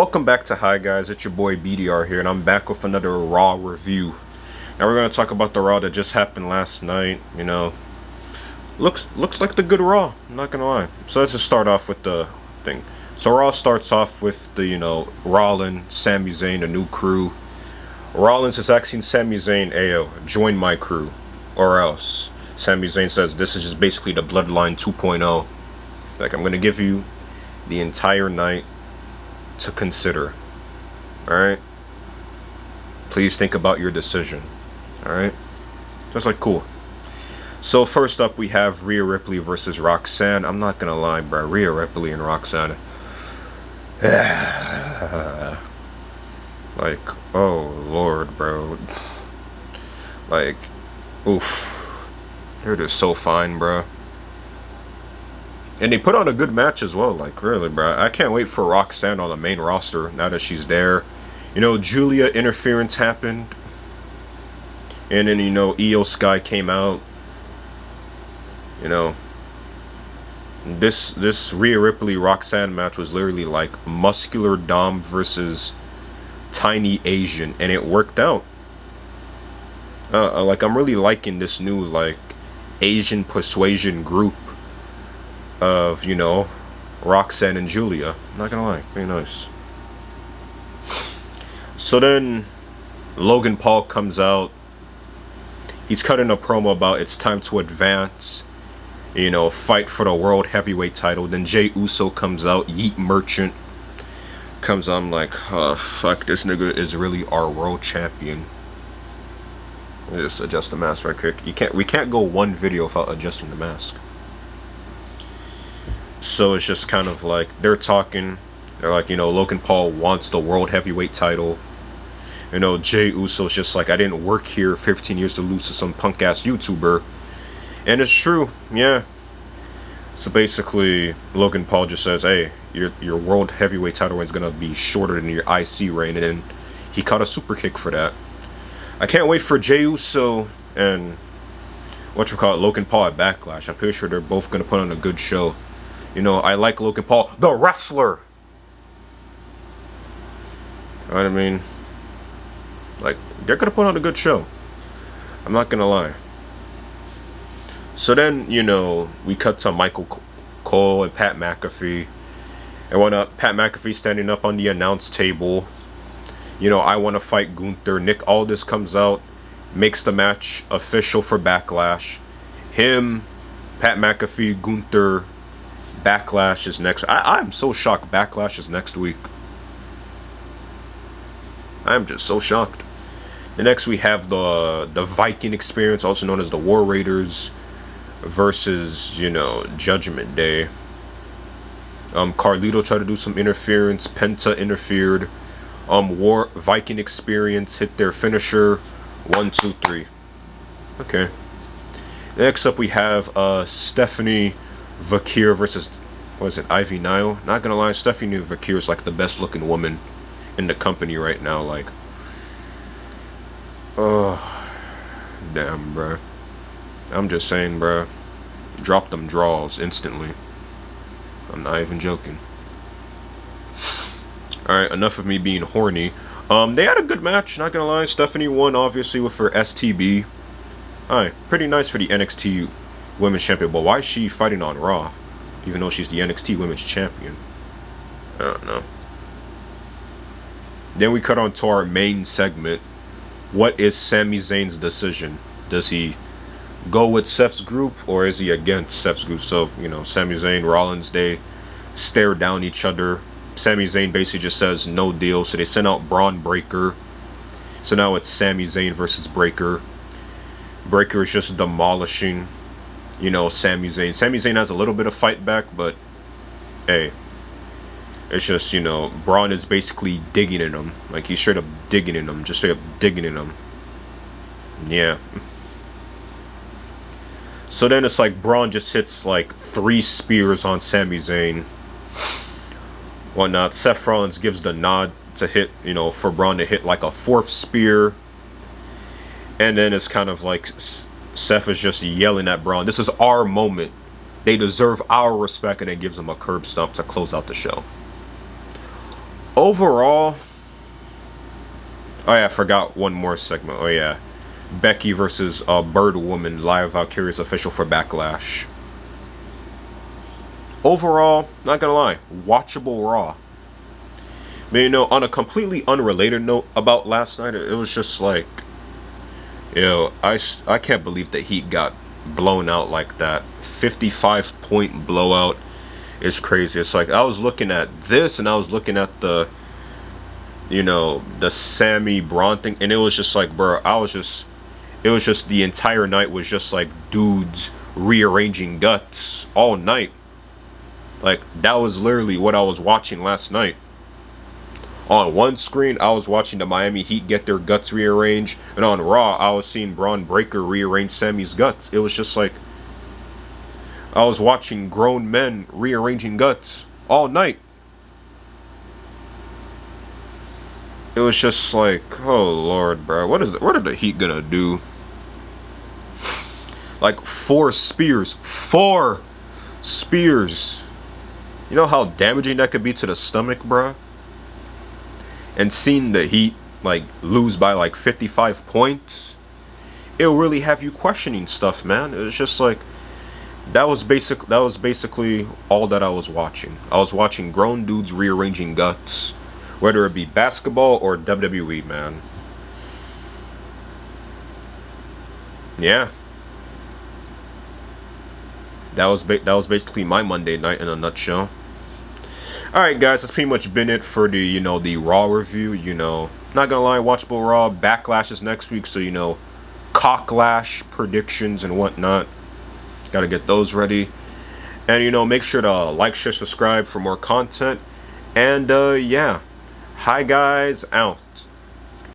Welcome back to Hi Guys, it's your boy BDR here, and I'm back with another Raw review. Now we're going to talk about the Raw that just happened last night. You know, looks like the good Raw, I'm not going to lie. So let's just start off with the thing. So Raw starts off with the, Rollins, Sami Zayn, the new crew. Rollins is asking Sami Zayn, "Ayo, join my crew, or else." Sami Zayn says, "This is just basically the Bloodline 2.0. Like, I'm going to give you the entire night to consider. Alright? Please think about your decision." Alright? That's like cool. So first up we have Rhea Ripley versus Roxanne. I'm not gonna lie, bro. Rhea Ripley and Roxanne. Like, oh lord, bro. Like, oof. They're just so fine, bro. And they put on a good match as well, like, really, bro. I can't wait for Roxanne on the main roster now that she's there. Julia interference happened. And then, Io Sky came out. This Rhea Ripley Roxanne match was literally like muscular Dom versus tiny Asian. And it worked out. Like, I'm really liking this new, like, Asian persuasion group of, Roxanne and Julia. I'm not gonna lie, very nice. So then Logan Paul comes out. He's cutting a promo about it's time to advance, fight for the world heavyweight title. Then Jey Uso comes out. Yeet Merchant comes on. I'm like, oh fuck, this nigga is really our world champion. Let me just adjust the mask right quick. We can't go one video without adjusting the mask. So it's just kind of like they're talking. They're like, Logan Paul wants the world heavyweight title. Jey Uso's just like, I didn't work here 15 years to lose to some punk ass YouTuber. And it's true, yeah. So basically, Logan Paul just says, hey, your world heavyweight title reign is gonna be shorter than your IC reign, and then he caught a super kick for that. I can't wait for Jey Uso and Logan Paul at Backlash. I'm pretty sure they're both gonna put on a good show. I like Logan Paul, the wrestler. You know what I mean? Like, they're gonna put on a good show. I'm not gonna lie. So then, we cut to Michael Cole and Pat McAfee. And when Pat McAfee standing up on the announce table, I want to fight Gunther. Nick Aldis comes out, makes the match official for Backlash. Him, Pat McAfee, Gunther. Backlash is next. I'm so shocked Backlash is next week. I'm just so shocked. The next we have the Viking Experience, also known as the War Raiders, versus, Judgment Day. Carlito tried to do some interference. Penta interfered. Viking Experience hit their finisher. 1, 2, 3. Okay. Next up we have Stephanie Vakir versus, Ivy Nile. Not gonna lie, Stephanie Vakir is like the best looking woman in the company right now. Like, oh damn, bruh. I'm just saying, bruh. Drop them draws instantly. I'm not even joking. Alright, enough of me being horny. They had a good match, not gonna lie. Stephanie won, obviously, with her STB. Alright, pretty nice for the NXT Women's Champion, but why is she fighting on Raw? Even though she's the NXT Women's Champion. I don't know. Then we cut on to our main segment. What is Sami Zayn's decision? Does he go with Seth's group, or is he against Seth's group? So, Sami Zayn, Rollins, they stare down each other. Sami Zayn basically just says no deal, so they send out Braun Breaker. So now it's Sami Zayn versus Breaker. Breaker is just demolishing, Sami Zayn. Sami Zayn has a little bit of fight back, but hey, it's just, Braun is basically digging in him. Like, he's straight up digging in him. Just straight up digging in him. Yeah. So then it's like Braun just hits like 3 spears on Sami Zayn. Whatnot. Seth Rollins gives the nod to hit, for Braun to hit like a 4th spear. And then it's kind of like Seth is just yelling at Braun, this is our moment. They deserve our respect, and then gives him a curb stomp to close out the show. Overall, oh yeah, I forgot one more segment. Oh yeah, Becky versus Bird Woman, live Valkyrie's official for Backlash. Overall, not gonna lie, watchable Raw. But you know, on a completely unrelated note about last night, it was just like, I can't believe the Heat got blown out like that. 55-point blowout is crazy. It's like I was looking at this and I was looking at the, the Sami Braun thing, and it was just like, bro, it was just the entire night was just like dudes rearranging guts all night. Like, that was literally what I was watching last night. On one screen, I was watching the Miami Heat get their guts rearranged, and on Raw, I was seeing Braun Breaker rearrange Sami's guts. It was just like, I was watching grown men rearranging guts all night. It was just like, oh Lord, bro, what are the Heat gonna do? Like, 4 spears. You know how damaging that could be to the stomach, bruh? And seeing the Heat like lose by like 55 points, it'll really have you questioning stuff, man. It was just like, that was basically all that I was watching. I was watching grown dudes rearranging guts, whether it be basketball or WWE, man. Yeah. That was basically my Monday night in a nutshell. Alright guys, that's pretty much been it for the, the Raw review. Not gonna lie, watchable Raw. Backlash is next week, so Cocklash predictions and whatnot. Gotta get those ready. And make sure to like, share, subscribe for more content. And yeah. Hi guys, out.